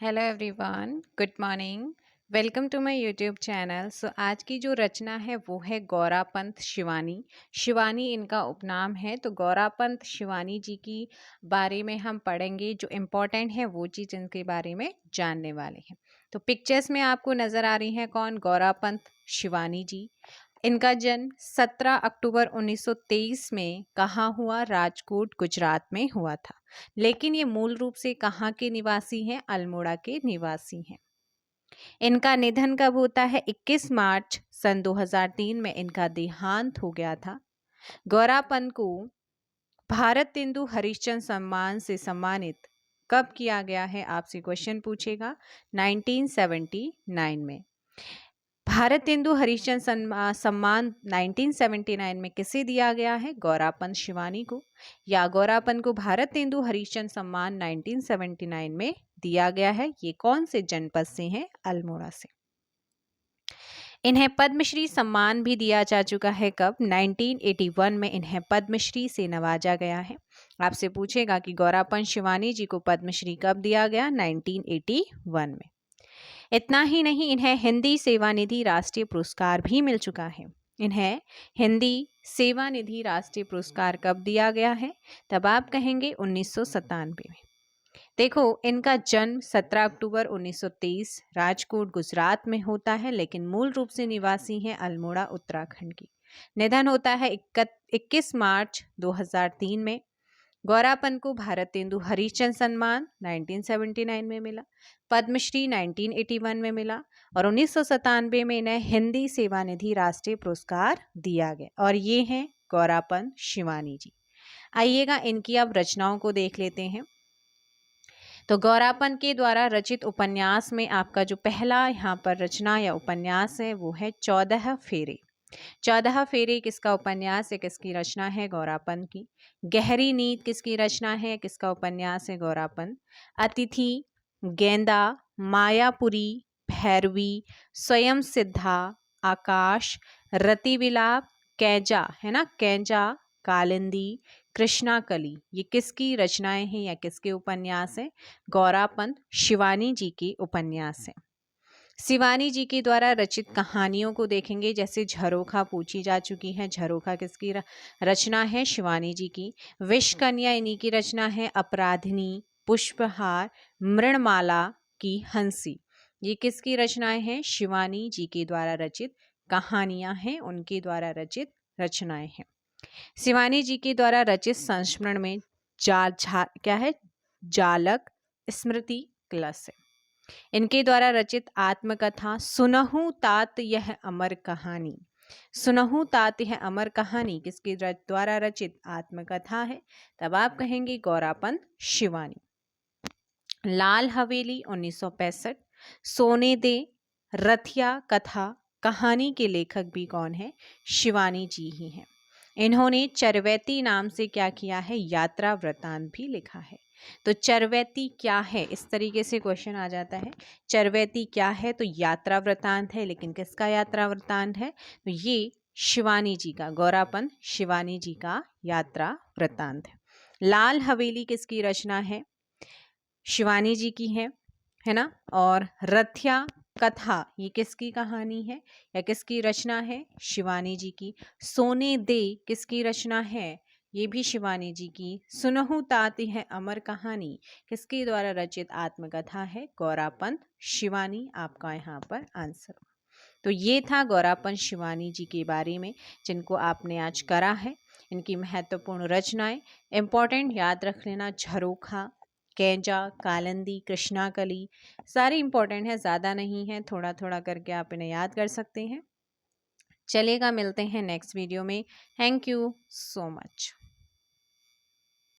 Hello everyone, good morning. Welcome to my YouTube channel. आज की जो रचना है वो है गौरापंत शिवानी। शिवानी इनका उपनाम है। तो गौरापंत शिवानी जी की बारे में हम पढ़ेंगे। जो इम्पोर्टेंट है वो चीज़ इनके बारे में जानने वाले हैं। तो पिक्चर्स में आपको नज़र आ रही हैं कौन? गौरापंत शिवानी जी। इनका जन्म 17 अक्टूबर 1923 में कहाँ हुआ? राजकोट, गुजरात में हुआ था। लेकिन ये मूल रूप से कहाँ के निवासी हैं? अल्मोड़ा के निवासी हैं। इनका निधन कब होता है? 21 मार्च सन 2003 में इनका देहांत हो गया था। गौरापन को भारत तेंदु हरिश्चंद्र सम्मान से सम्मानित कब किया गया है? आपसे क्वेश्चन पूछेगा। 1979 में। भारत तेंदु हरिश्चंद्र सम्मान 1979 में किसे दिया गया है? गौरापंत शिवानी को। या गौरापन को भारत तेंदु हरिश्चंद्र सम्मान 1979 में दिया गया है। ये कौन से जनपद से हैं? अल्मोड़ा से। इन्हें पद्मश्री सम्मान भी दिया जा चुका है। कब? 1981 में इन्हें पद्मश्री से नवाजा गया है। आपसे पूछेगा कि गौरापंत शिवानी जी को पद्मश्री कब दिया गया? 1981 में। इतना ही नहीं, इन्हें हिंदी सेवानिधि राष्ट्रीय पुरस्कार भी मिल चुका है। इन्हें हिंदी सेवानिधि राष्ट्रीय पुरस्कार कब दिया गया है? तब आप कहेंगे 1997 में। देखो, इनका जन्म 17 अक्टूबर 1923 राजकोट, गुजरात में होता है, लेकिन मूल रूप से निवासी हैं अल्मोड़ा, उत्तराखंड की। निधन होता है 21 मार्च 2003 में। गौरापन को भारत तेंदु हरिश्चंद्र सम्मान 1979 में मिला, पद्मश्री 1981 में मिला और 1997 में इन्हें हिंदी सेवानिधि राष्ट्रीय पुरस्कार दिया गया। और ये हैं गौरापंत शिवानी जी। आइएगा इनकी अब रचनाओं को देख लेते हैं। तो गौरापन के द्वारा रचित उपन्यास में आपका जो पहला यहाँ पर रचना या उपन्यास है वो है 14 फेरे। 14 फेरे किसका उपन्यास है, किसकी रचना है? गौरापन की। गहरी नींद किसकी रचना है, किसका उपन्यास है? गौरापन। अतिथि, गेंदा, मायापुरी, भैरवी, स्वयं सिद्धा, आकाश, रतिविलाप, कैजा है ना, कैजा, कालिंदी, कृष्णाकली, ये किसकी रचनाएं हैं या किसके उपन्यास हैं? गौरापंत शिवानी जी की उपन्यास है। शिवानी जी के द्वारा रचित कहानियों को देखेंगे। जैसे झरोखा पूछी जा चुकी है। झरोखा किसकी रचना है? शिवानी जी की। विष कन्या इन्हीं की रचना है। अपराधिनी, पुष्पहार, मृणमाला की हंसी, ये किसकी रचनाएं हैं? शिवानी जी के द्वारा रचित कहानियां हैं, उनके द्वारा रचित रचनाएं हैं। शिवानी जी के द्वारा रचित संस्मरण में क्या है? जालक, स्मृति, क्लस है। इनके द्वारा रचित आत्मकथा सुनहु तात यह अमर कहानी। सुनहु तात यह अमर कहानी किसके द्वारा रचित आत्मकथा है? तब आप कहेंगे गौरापंत शिवानी। लाल हवेली 1965, सोने दे, रथिया कथा कहानी के लेखक भी कौन है? शिवानी जी ही हैं। इन्होंने चरवैती नाम से क्या किया है? यात्रा वृतांत भी लिखा है। तो चरवैती क्या है? इस तरीके से क्वेश्चन आ जाता है। चरवैती क्या है? तो यात्रा वृतांत है। लेकिन किसका यात्रा वृतांत है? तो ये शिवानी जी का, गौरापंत शिवानी जी का यात्रा वृतांत है। लाल हवेली किसकी रचना है? शिवानी जी की है ना। और रथिया कथा ये किसकी कहानी है या किसकी रचना है? शिवानी जी की। सोने दे किसकी रचना है? ये भी शिवानी जी की। सुनहु ताती है अमर कहानी किसके द्वारा रचित आत्मकथा है? गौरापंत शिवानी आपका यहाँ पर आंसर। तो ये था गौरापंत शिवानी जी के बारे में जिनको आपने आज करा है। इनकी महत्वपूर्ण रचनाएं इंपॉर्टेंट याद रख लेना। झरोखा, कैंजा, कालिंदी, कृष्णाकली सारे इंपॉर्टेंट है, ज़्यादा नहीं है, थोड़ा थोड़ा करके आप इन्हें याद कर सकते हैं। चलेगा, मिलते हैं नेक्स्ट वीडियो में। Thank you so much.